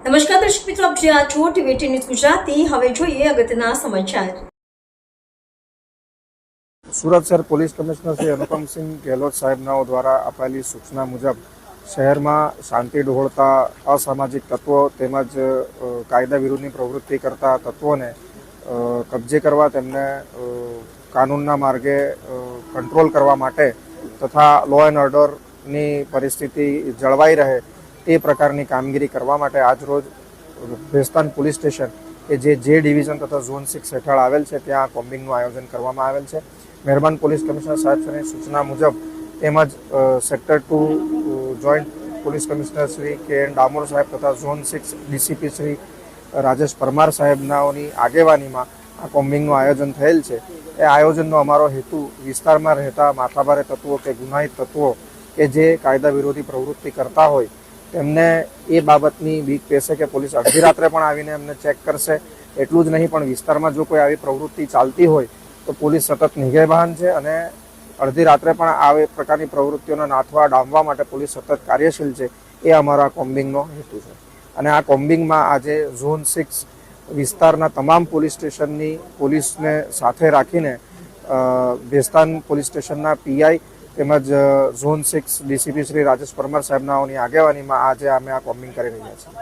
નમસ્કાર દર્શક મિત્રો, આપ જોઈ છો ટીવી ન્યૂઝ ગુજરાતી. હવે જોઈએ અગત્યના સમાચાર. સુરત શહેર પોલીસ કમિશનર શ્રી અનુપમસિંહ ગેહલોત સાહેબનાઓ દ્વારા અપાયેલી સૂચના મુજબ શહેરમાં શાંતિ ડહોળતા અસામાજિક તત્વો તેમજ કાયદા વિરુદ્ધની પ્રવૃત્તિ કરતા તત્વોને કબજે કરવા, તેમને કાનૂનના માર્ગે કંટ્રોલ કરવા માટે તથા લો એન્ડ ઓર્ડરની પરિસ્થિતિ જળવાઈ રહે તે પ્રકારની કામગીરી કરવા માટે આજરોજ ભેસ્તાન પોલીસ સ્ટેશન કે જે ડિવિઝન તથા ઝોન 6 હેઠળ આવેલ છે ત્યાં કોમ્બિંગનું આયોજન કરવામાં આવેલ છે. મહેરબાન પોલીસ કમિશનર સાહેબની સૂચના મુજબ તેમજ sector 2 joint police commissioner Shri કે એન ડામોર સાહેબ તથા ઝોન 6 ડીસીપી શ્રી રાજેશ પરમાર સાહેબનાઓની આગેવાનીમાં આ કોમ્બિંગનું આયોજન થયેલ છે. એ આયોજનનો અમારો હેતુ વિસ્તારમાં રહેતા માથાભારે તત્વો કે ગુનાહિત તત્વો કે જે કાયદા વિરોધી પ્રવૃત્તિ કરતા હોય તેમને એ બાબતની બીક પહેશે કે પોલીસ અડધી રાત્રે પણ આવીને એમને ચેક કરશે. એટલું જ નહીં, પણ વિસ્તારમાં જો કોઈ આવી પ્રવૃત્તિ ચાલતી હોય તો પોલીસ સતત નિગેબાન છે અને અડધી રાત્રે પણ આવી પ્રકારની પ્રવૃત્તિઓને નાથવા ડામવા માટે પોલીસ સતત કાર્યશીલ છે. એ અમારા કોમ્બિંગનો હેતુ છે. અને આ કોમ્બિંગમાં આજે ઝોન 6 વિસ્તારના તમામ પોલીસ સ્ટેશનની પોલીસને સાથે રાખીને ભેસ્તાન પોલીસ સ્ટેશનના પીઆઈ તેમજ ઝોન 6 ડીસીપી શ્રી રાજેશ પરમાર સાહેબનાઓની આગેવાનીમાં આજે અમે આ કોમ્બિંગ કરી રહ્યા છીએ.